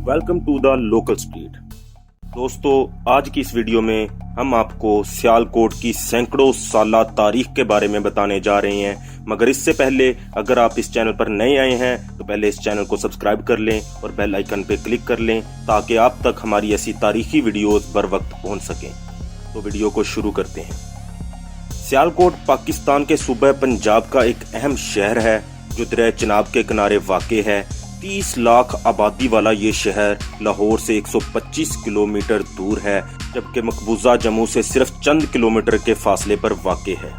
Welcome to the local speed. दोस्तों, आज की इस वीडियो में हम आपको सियालकोट की सैकड़ों साला तारीख के बारे में बताने जा रहे हैं। मगर इससे पहले अगर आप इस चैनल पर नए आए हैं तो पहले इस चैनल को सब्सक्राइब कर लें और बेल आइकन पे क्लिक कर लें ताकि आप तक हमारी ऐसी तारीखी वीडियोस बर वक्त पहुंच सकें। तो वीडियो को शुरू करते हैं। सियालकोट पाकिस्तान के सूबे पंजाब का एक अहम शहर है जो दरिया चिनाब के किनारे वाक़े है। 30 लाख आबादी वाला ये शहर लाहौर से 125 किलोमीटर दूर है, जबकि मकबूजा जम्मू से सिर्फ चंद किलोमीटर के फासले पर वाक़े है।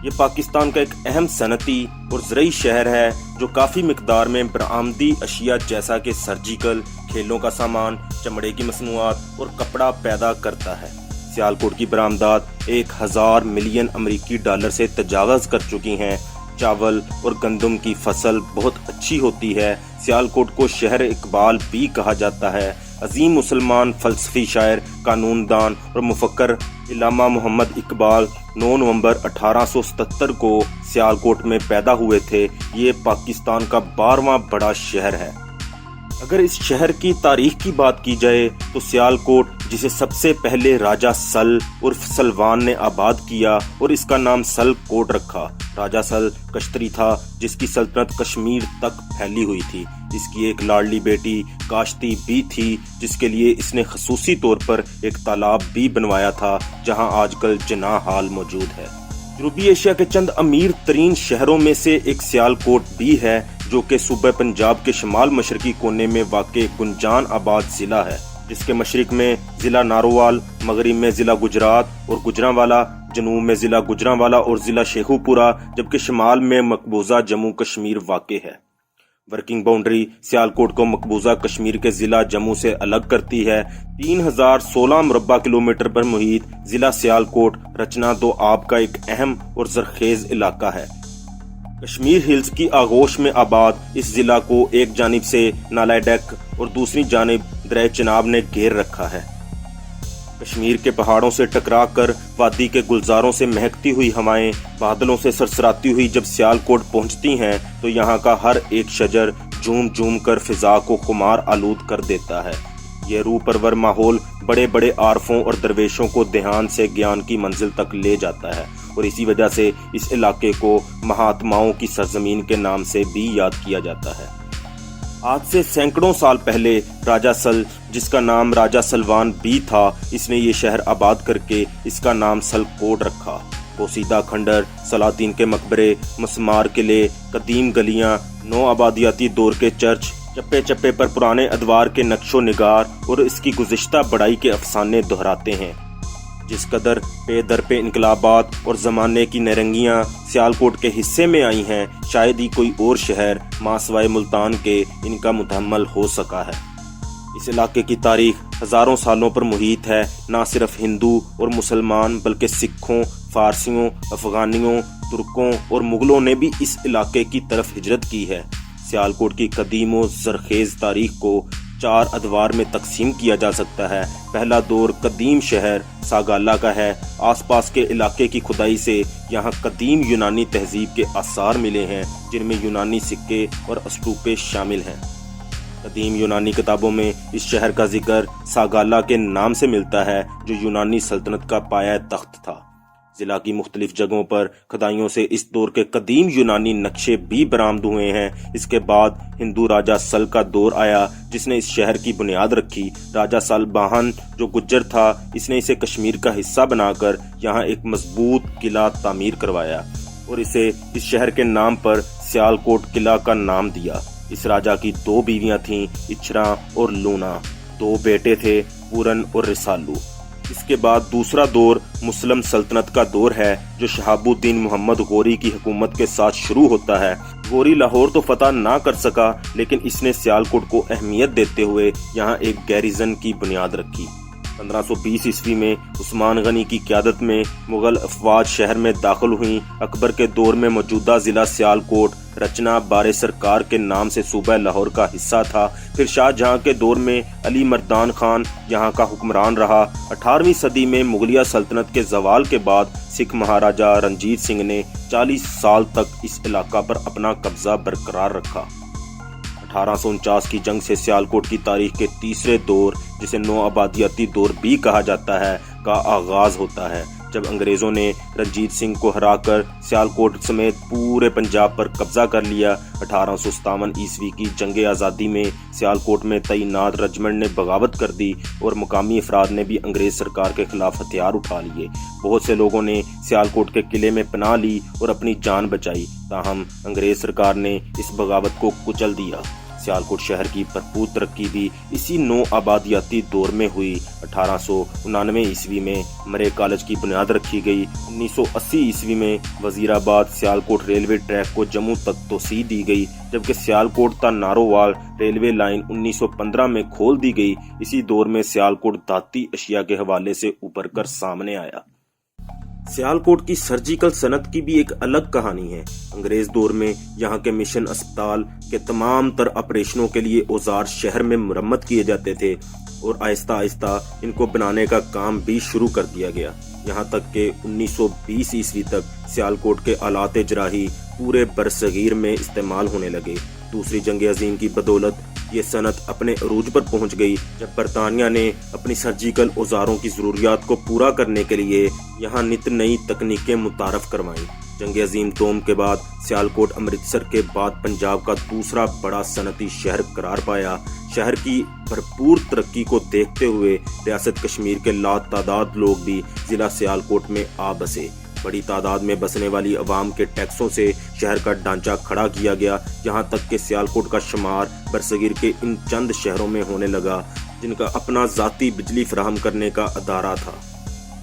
ये पाकिस्तान का एक अहम सनती और ज़रई शहर है जो काफ़ी मिकदार में बरामदी अशिया जैसा कि सर्जिकल, खेलों का सामान, चमड़े की मसनूआत और कपड़ा पैदा करता है। सियालकोट की बरामदात 1000 मिलियन अमरीकी डॉलर से तजावज़ कर चुकी हैं। चावल और गंदम की फसल बहुत अच्छी होती है। सियालकोट को शहर इकबाल भी कहा जाता है। अजीम मुसलमान फ़लसफ़ी शायर, कानूनदान और मुफक्कर इल्लामा मोहम्मद इकबाल 9 नवंबर 1877 को सियालकोट में पैदा हुए थे। ये पाकिस्तान का 12वां बड़ा शहर है। अगर इस शहर की तारीख की बात की जाए तो सियालकोट, जिसे सबसे पहले राजा सल उर्फ सलवान ने आबाद किया और इसका नाम सल कोट रखा। राजा सल कश्तरी था जिसकी सल्तनत कश्मीर तक फैली हुई थी। इसकी एक लाडली बेटी काश्ती भी थी जिसके लिए इसने खसूसी तौर पर एक तालाब भी बनवाया था जहां आजकल जिनाह हाल मौजूद है। जनूबी एशिया के चंद अमीर तरीन शहरों में से एक सियालकोट भी है जो कि सूबे पंजाब के शमाल मशरकी कोने में वाक़े गुंजान आबाद जिला है, जिसके मशरिक में जिला नारोवाल, मगरिब में जिला गुजरात और गुजरांवाला, जनूब में जिला गुजरांवाला और जिला शेखुपुरा, जबकि शमाल में मकबूजा जम्मू कश्मीर वाक़े है। वर्किंग बाउंड्री सियालकोट को मकबूजा कश्मीर के जिला जम्मू से अलग करती है। 3016 मुरब्बा किलोमीटर पर मुहित जिला सियालकोट रचना दो आब का एक अहम और जरखेज इलाका है। कश्मीर हिल्स की आगोश में आबाद इस जिला को एक जानिब से नाला डैक और दूसरी जानिब दरिया चिनाब ने घेर रखा है। कश्मीर के पहाड़ों से टकरा कर वादी के गुलजारों से महकती हुई हवाएं बादलों से सरसराती हुई जब सियालकोट पहुंचती हैं तो यहाँ का हर एक शजर झूम झूम कर फिजा को खुमार आलूद कर देता है। ये रूह परवर माहौल बड़े बड़े आरफों और दरवेशों को ध्यान से ज्ञान की मंजिल तक ले जाता है और इसी वजह से इस इलाके को महात्माओं की सरजमीन के नाम से भी याद किया जाता है। आज से सैकड़ों साल पहले राजा सल, जिसका नाम राजा सलवान भी था, इसने ये शहर आबाद करके इसका नाम सलकोट रखा। पोसीदा खंडर, सलातीन के मकबरे, मस्मार किले, कदीम गलियां, नौ आबादियाती दौर के चर्च, चप्पे चप्पे पर पुराने अदवार के नक्शो निगार और इसकी गुज़िश्ता बड़ाई के अफसाने दोहराते हैं। जिस कदर पे दर पे इनकलाबात और ज़माने की नरंगियाँ सियालकोट के हिस्से में आई हैं, शायद ही कोई और शहर मासवाए मुल्तान के इनका मुतहम्मल हो सका है। इस इलाके की तारीख हज़ारों सालों पर मुहित है। ना सिर्फ हिंदू और मुसलमान बल्कि सिखों, फारसियों, अफगानियों, तुर्कों और मुगलों ने भी इस इलाके की तरफ हिजरत की है। सियालकोट की कदीम और ज़रखेज़ तारीख को 4 अदवार में तकसीम किया जा सकता है। पहला दौर कदीम शहर सागाला का है। आसपास के इलाके की खुदाई से यहाँ कदीम यूनानी तहजीब के आसार मिले हैं जिनमें यूनानी सिक्के और स्तूपे शामिल हैं। कदीम यूनानी किताबों में इस शहर का जिक्र सागाला के नाम से मिलता है जो यूनानी सल्तनत का पाया तख्त था। जिला की मुख्तलिफ जगहों पर खुदाइयों से इस दौर के कदीम यूनानी नक्शे भी बरामद हुए हैं। इसके बाद हिंदू राजा सल का दौर आया जिसने इस शहर की बुनियाद रखी। राजा सल बाहन जो गुज्जर था, इसने इसे कश्मीर का हिस्सा बनाकर यहाँ एक मजबूत किला तामीर करवाया और इसे इस शहर के नाम पर सियालकोट किला का नाम दिया। इस राजा की 2 बीवियां थीं, इचरा और लूना। 2 बेटे थे, पूरन और रिसालू। इसके बाद दूसरा दौर मुस्लिम सल्तनत का दौर है जो शहाबुद्दीन मोहम्मद गौरी की हुकूमत के साथ शुरू होता है। गौरी लाहौर तो फतह ना कर सका लेकिन इसने सियालकोट को अहमियत देते हुए यहाँ एक गैरिजन की बुनियाद रखी। 1520 ईस्वी में उस्मान गनी की क़यादत में मुगल अफवाज शहर में दाखिल हुई। अकबर के दौर में मौजूदा जिला सियालकोट रचना बारे सरकार के नाम से सूबा लाहौर का हिस्सा था। फिर शाहजहां के दौर में अली मर्दान खान यहाँ का हुक्मरान रहा। 18वीं सदी में मुगलिया सल्तनत के जवाल के बाद सिख महाराजा रंजीत सिंह ने 40 साल तक इस इलाका पर अपना कब्जा बरकरार रखा। 1849 کی جنگ سے سیالکوٹ کی تاریخ کے تیسرے دور، جسے نو آبادیاتی دور بھی کہا جاتا ہے، کا آغاز ہوتا ہے، جب انگریزوں نے رنجیت سنگھ کو ہرا کر سیالکوٹ سمیت پورے پنجاب پر قبضہ کر لیا۔ 1857 عیسوی کی جنگ آزادی میں سیالکوٹ میں تعینات رجمنٹ نے بغاوت کر دی اور مقامی افراد نے بھی انگریز سرکار کے خلاف ہتھیار اٹھا لیے۔ بہت سے لوگوں نے سیالکوٹ کے قلعے میں پناہ لی اور اپنی جان بچائی، تاہم انگریز سرکار نے اس بغاوت کو کچل دیا۔ سیالکوٹ شہر کی بھرپور ترقی بھی اسی نو آبادیاتی دور میں ہوئی۔ 1899 عیسوی میں مرے کالج کی بنیاد رکھی گئی۔ 1980 عیسوی میں وزیر آباد سیالکوٹ ریلوے ٹریک کو جموں تک توسیع دی گئی، جبکہ سیالکوٹ تا نارووال ریلوے لائن 1915 میں کھول دی گئی۔ اسی دور میں سیالکوٹ دھاتی اشیاء کے حوالے سے ابھر کر سامنے آیا۔ سیالکوٹ کی سرجیکل صنعت کی بھی ایک الگ کہانی ہے۔ انگریز دور میں یہاں کے مشن اسپتال کے تمام تر آپریشنوں کے لیے اوزار شہر میں مرمت کیے جاتے تھے اور آہستہ آہستہ ان کو بنانے کا کام بھی شروع کر دیا گیا، یہاں تک کہ 1920 عیسوی تک سیالکوٹ کے آلات جراحی پورے برصغیر میں استعمال ہونے لگے۔ دوسری جنگ عظیم کی بدولت یہ صنعت اپنے عروج پر پہنچ گئی، جب برطانیہ نے اپنی سرجیکل اوزاروں کی ضروریات کو پورا کرنے کے لیے یہاں نت نئی تکنیکیں متعارف کروائیں۔ جنگ عظیم دوم کے بعد سیالکوٹ امرتسر کے بعد پنجاب کا دوسرا بڑا صنعتی شہر قرار پایا۔ شہر کی بھرپور ترقی کو دیکھتے ہوئے ریاست کشمیر کے لاتعداد لوگ بھی ضلع سیالکوٹ میں آ بسے۔ بڑی تعداد میں بسنے والی عوام کے ٹیکسوں سے شہر کا ڈھانچہ کھڑا کیا گیا، یہاں تک کہ سیالکوٹ کا شمار برصغیر کے ان چند شہروں میں ہونے لگا جن کا اپنا ذاتی بجلی فراہم کرنے کا ادارہ تھا۔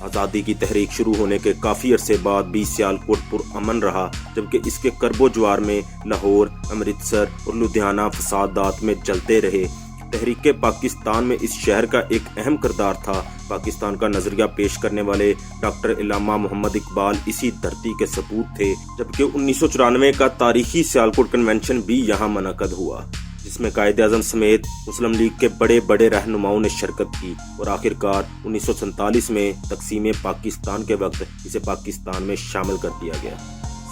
آزادی کی تحریک شروع ہونے کے کافی عرصے بعد بھی سیالکوٹ پرامن رہا، جبکہ اس کے کرب و جوار میں لاہور، امرتسر اور لدھیانہ فسادات میں جلتے رہے۔ تحریک پاکستان میں اس شہر کا ایک اہم کردار تھا۔ پاکستان کا نظریہ پیش کرنے والے ڈاکٹر علامہ محمد اقبال اسی دھرتی کے سپوت تھے، جبکہ 1994 کا تاریخی سیالکوٹ کنونشن بھی یہاں منعقد ہوا، جس میں قائد اعظم سمیت مسلم لیگ کے بڑے بڑے رہنماؤں نے شرکت کی اور آخرکار 1947 میں تقسیم پاکستان کے وقت اسے پاکستان میں شامل کر دیا گیا۔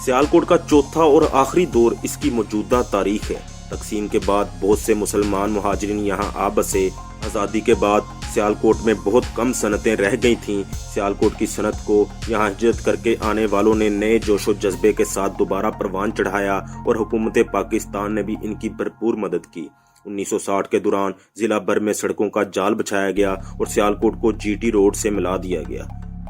سیالکوٹ کا چوتھا اور آخری دور اس کی موجودہ تاریخ ہے۔ تقسیم کے بعد بہت سے مسلمان مہاجرین یہاں آ بسے۔ آزادی کے بعد سیالکوٹ میں بہت کم صنعتیں رہ گئی تھیں۔ سیالکوٹ کی صنعت کو یہاں ہجرت کر کے آنے والوں نے نئے جوش و جذبے کے ساتھ دوبارہ پروان چڑھایا اور حکومت پاکستان نے بھی ان کی بھرپور مدد کی۔ 1960 کے دوران ضلع بھر میں سڑکوں کا جال بچھایا گیا اور سیالکوٹ کو جی ٹی روڈ سے ملا دیا گیا۔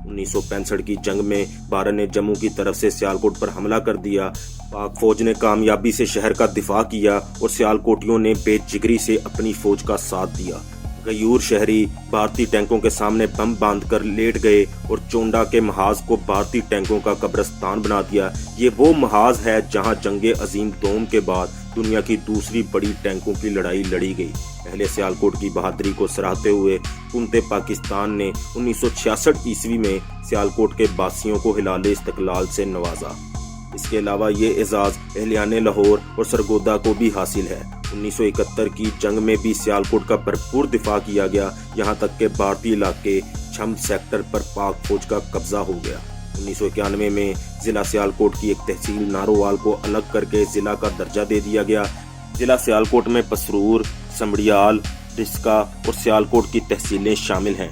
1965 کی جنگ میں بھارت نے جموں کی طرف سے سیالکوٹ پر حملہ کر دیا۔ پاک فوج نے کامیابی سے شہر کا دفاع کیا اور سیالکوٹیوں نے بے جگری سے اپنی فوج کا ساتھ دیا۔ غیور شہری بھارتی ٹینکوں کے سامنے بم باندھ کر لیٹ گئے اور چونڈا کے محاذ کو بھارتی ٹینکوں کا قبرستان بنا دیا۔ یہ وہ محاذ ہے جہاں جنگ عظیم دوم کے بعد دنیا کی دوسری بڑی ٹینکوں کی لڑائی لڑی گئی۔ اہل سیالکوٹ کی بہادری کو سراہتے ہوئے حکومت پاکستان نے 1966 عیسوی میں سیالکوٹ کے باسیوں کو ہلال استقلال سے نوازا۔ اس کے علاوہ یہ اعزاز اہلیان لاہور اور سرگودا کو بھی حاصل ہے۔ 1971 کی جنگ میں بھی سیالکوٹ کا بھرپور دفاع کیا گیا، یہاں تک کہ بھارتی علاقے چھم سیکٹر پر پاک فوج کا قبضہ ہو گیا۔ 1991 میں ضلع سیالکوٹ کی ایک تحصیل نارووال کو الگ کر کے ضلع کا درجہ دے دیا گیا۔ ضلع سیالکوٹ میں پسرور، سمڑیال، ڈسکا اور سیالکوٹ کی تحصیلیں شامل ہیں۔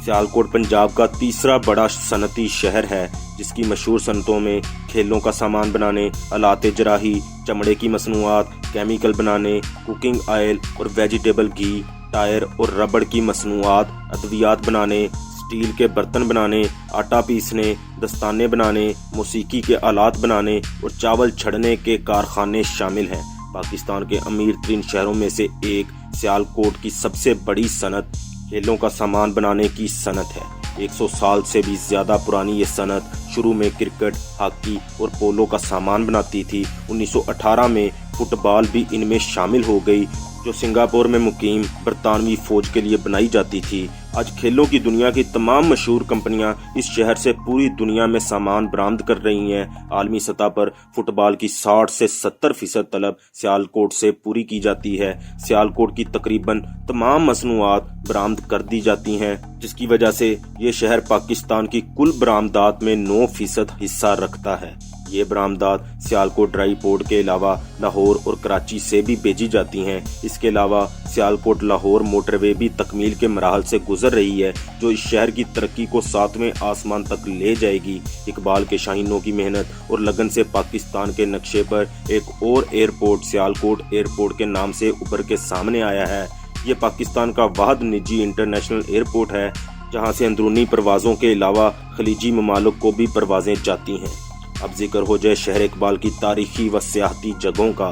سیالکوٹ پنجاب کا تیسرا بڑا صنعتی شہر ہے، جس کی مشہور صنعتوں میں کھیلوں کا سامان بنانے، آلات جراحی، چمڑے کی مصنوعات، کیمیکل بنانے، کوکنگ آئل اور ویجیٹیبل گھی، ٹائر اور ربڑ کی مصنوعات، ادویات بنانے، اسٹیل کے برتن بنانے، آٹا پیسنے، دستانے بنانے، موسیقی کے آلات بنانے اور چاول چھڑنے کے کارخانے شامل ہیں۔ پاکستان کے امیر ترین شہروں میں سے ایک سیالکوٹ کی سب سے بڑی صنعت کھیلوں کا سامان بنانے کی صنعت ہے۔ 100 سال سے بھی زیادہ پرانی یہ صنعت شروع میں کرکٹ، ہاکی اور پولو کا سامان بناتی تھی۔ 1918 میں فٹ بال بھی ان میں شامل ہو گئی، جو سنگاپور میں مقیم برطانوی فوج کے لیے بنائی جاتی تھی۔ آج کھیلوں کی دنیا کی تمام مشہور کمپنیاں اس شہر سے پوری دنیا میں سامان برآمد کر رہی ہیں۔ عالمی سطح پر فٹ بال کی 60 سے 70% طلب سیالکوٹ سے پوری کی جاتی ہے۔ سیالکوٹ کی تقریباً تمام مصنوعات برآمد کر دی جاتی ہیں، جس کی وجہ سے یہ شہر پاکستان کی کل برآمدات میں 9% حصہ رکھتا ہے۔ ये बरामदात सियालकोट ड्राई पोर्ट के अलावा लाहौर और कराची से भी भेजी जाती हैं। इसके अलावा सियालकोट लाहौर मोटरवे भी तकमील के मराहल से गुजर रही है, जो इस शहर की तरक्की को 7वें आसमान तक ले जाएगी। इकबाल के शाहीनों की मेहनत और लगन से पाकिस्तान के नक्शे पर एक और एयरपोर्ट सियालकोट एयरपोर्ट के नाम से उभर के सामने आया है। ये पाकिस्तान का वाहिद निजी इंटरनेशनल एयरपोर्ट है, जहां से अंदरूनी परवाज़ों के अलावा खलीजी ममालिक को भी परवाज़ें जाती हैं। अब जिक्र हो जाए शहर इकबाल की तारीखी व सियाहती जगहों का,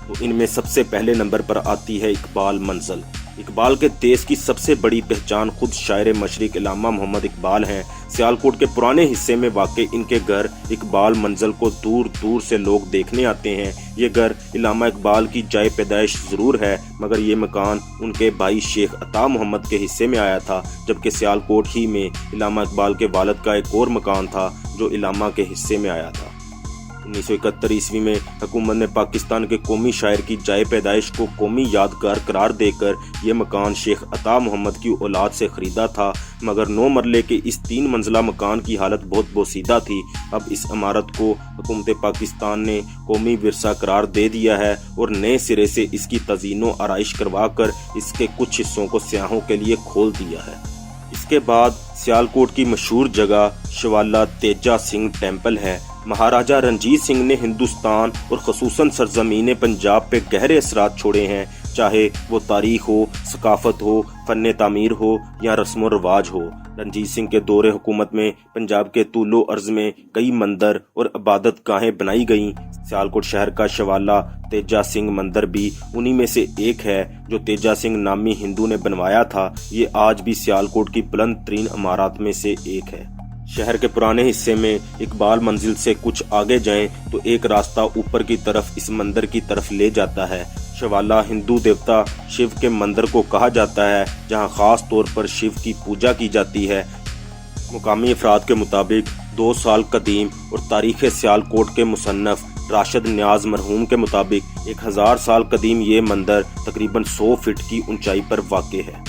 तो इनमें सबसे पहले नंबर पर आती है इकबाल मंजिल। इकबाल के देश की सबसे बड़ी पहचान खुद शायर मशरिक इल्लामा मोहम्मद इकबाल हैं। सियालकोट के पुराने हिस्से में वाक़े इनके घर इकबाल मंजिल को दूर दूर से लोग देखने आते हैं। ये घर इल्लामा इकबाल की जाए पैदाइश ज़रूर है, मगर ये मकान उनके भाई शेख अता मोहम्मद के हिस्से में आया था, जबकि सियालकोट ही में इल्लामा इकबाल के वालिद का एक और मकान था जो इल्लामा के हिस्से में आया था। 1971 ईस्वी में हुकूमत ने पाकिस्तान के कौमी शायर की जाए पैदाइश को कौमी यादगार करार देकर ये मकान शेख अता मोहम्मद की औलाद से ख़रीदा था, मगर 9 मरले के इस 3 मंजिला मकान की हालत बहुत बोसीदा थी। अब इस इमारत को हुकूमत पाकिस्तान ने कौमी विरसा करार दे दिया है और नए सिरे से इसकी तज़ीनो आराइश करवा कर इसके कुछ हिस्सों को सियाहों के लिए खोल दिया है। इसके बाद सियालकोट की मशहूर जगह शवाला तेजा सिंह टेम्पल है। महाराजा रंजीत सिंह ने हिंदुस्तान और ख़ुसूसन सरज़मीन पंजाब पे गहरे असरात छोड़े हैं, चाहे वो तारीख हो, सकाफत हो, फ़न तामीर हो या रस्म रवाज हो। रंजीत सिंह के दौरे हुकूमत में पंजाब के तूलो अर्ज़ में कई मंदिर और इबादत गाहें बनाई गईं। सियालकोट शहर का शवाला तेजा सिंह मंदिर भी उन्हीं में से एक है, जो तेजा सिंह नामी हिंदू ने बनवाया था। ये आज भी सियालकोट की बुलंद तरीन इमारत में से एक है। शहर के पुराने हिस्से में इकबाल मंजिल से कुछ आगे जाएं तो एक रास्ता ऊपर की तरफ इस मंदिर की तरफ ले जाता है। शवाला हिंदू देवता शिव के मंदिर को कहा जाता है, जहां खास तौर पर शिव की पूजा की जाती है। मुकामी अफराद के मुताबिक 2 साल कदीम और तारीख़ सियालकोट के मुसन्नफ राशिद न्याज मरहूम के मुताबिक 1000 साल कदीम ये मंदिर तकरीबन 100 फीट की ऊंचाई पर वाक़ है।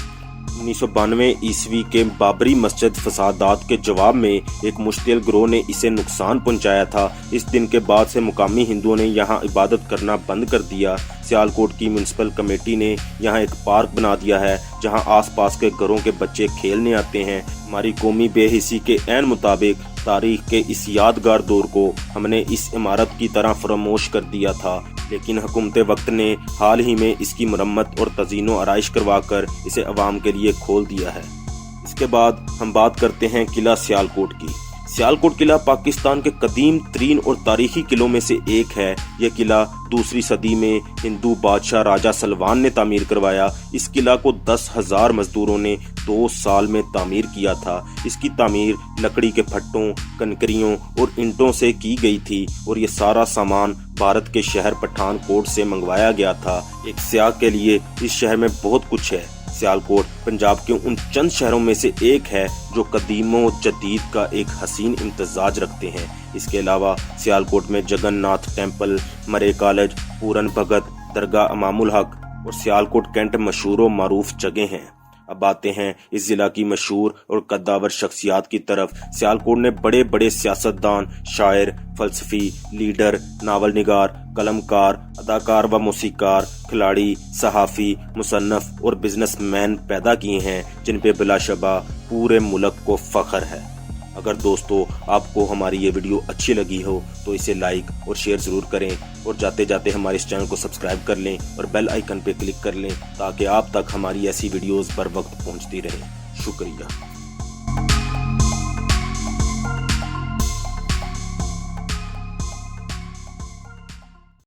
1992 ईस्वी के बाबरी मस्जिद फसादात के जवाब में एक मुश्तिल गिरोह ने इसे नुकसान पहुंचाया था। इस दिन के बाद से मुकामी हिंदुओं ने यहां इबादत करना बंद कर दिया। सियालकोट की म्यूनसिपल कमेटी ने यहां एक पार्क बना दिया है, जहां आसपास के घरों के बच्चे खेलने आते हैं। हमारी कौमी बेहिसी के ऐन मुताबिक तारीख के इस यादगार दौर को हमने इस इमारत की तरह फरामोश कर दिया था, लेकिन हुकूमत वक्त ने हाल ही में इसकी मरम्मत और तज़ीनो आराइश करवा कर इसे अवाम के लिए खोल दिया है। इसके बाद हम बात करते हैं किला सियालकोट की। सियालकोट किला पाकिस्तान के कदीम तरीन और तारीखी किलों में से एक है। यह किला 2वीं सदी में हिंदू बादशाह राजा सलमान ने तामीर करवाया। इस किला को 10,000 मजदूरों ने 2 साल में तामीर किया था। इसकी तामीर लकड़ी के फट्टों, कंकरियों और ईंटों से की गई थी और ये सारा सामान भारत के शहर पठानकोट से मंगवाया गया था। एक सियाह के लिए इस शहर में बहुत कुछ है। सियालकोट पंजाब के उन चंद शहरों में से एक है जो कदीमो जदीद का एक हसीन इम्तजाज रखते हैं। इसके अलावा सियालकोट में जगन्नाथ टेम्पल, मरे कॉलेज, पूरन भगत, दरगाह इमामुल हक और सियालकोट कैंट मशहूर व मारूफ जगह हैं। अब आते हैं इस जिला की मशहूर और कद्दावर शख्सियात की तरफ। सियालकोट ने बड़े बड़े सियासतदान, शायर, फलसफी, लीडर, नावल निगार, कलमकार, अदाकार व मौसीकार, खिलाड़ी, सहाफ़ी, मुसन्नफ और बिजनेसमैन पैदा किए हैं, जिन पे बिलाशबा पूरे मुल्क को फख्र है। अगर दोस्तों आपको हमारी ये वीडियो अच्छी लगी हो तो इसे लाइक और शेयर ज़रूर करें और जाते जाते हमारे इस चैनल को सब्सक्राइब कर लें और बेल आइकन पे क्लिक कर लें, ताकि आप तक हमारी ऐसी वीडियोस बर वक्त पहुंचती रहें। शुक्रिया।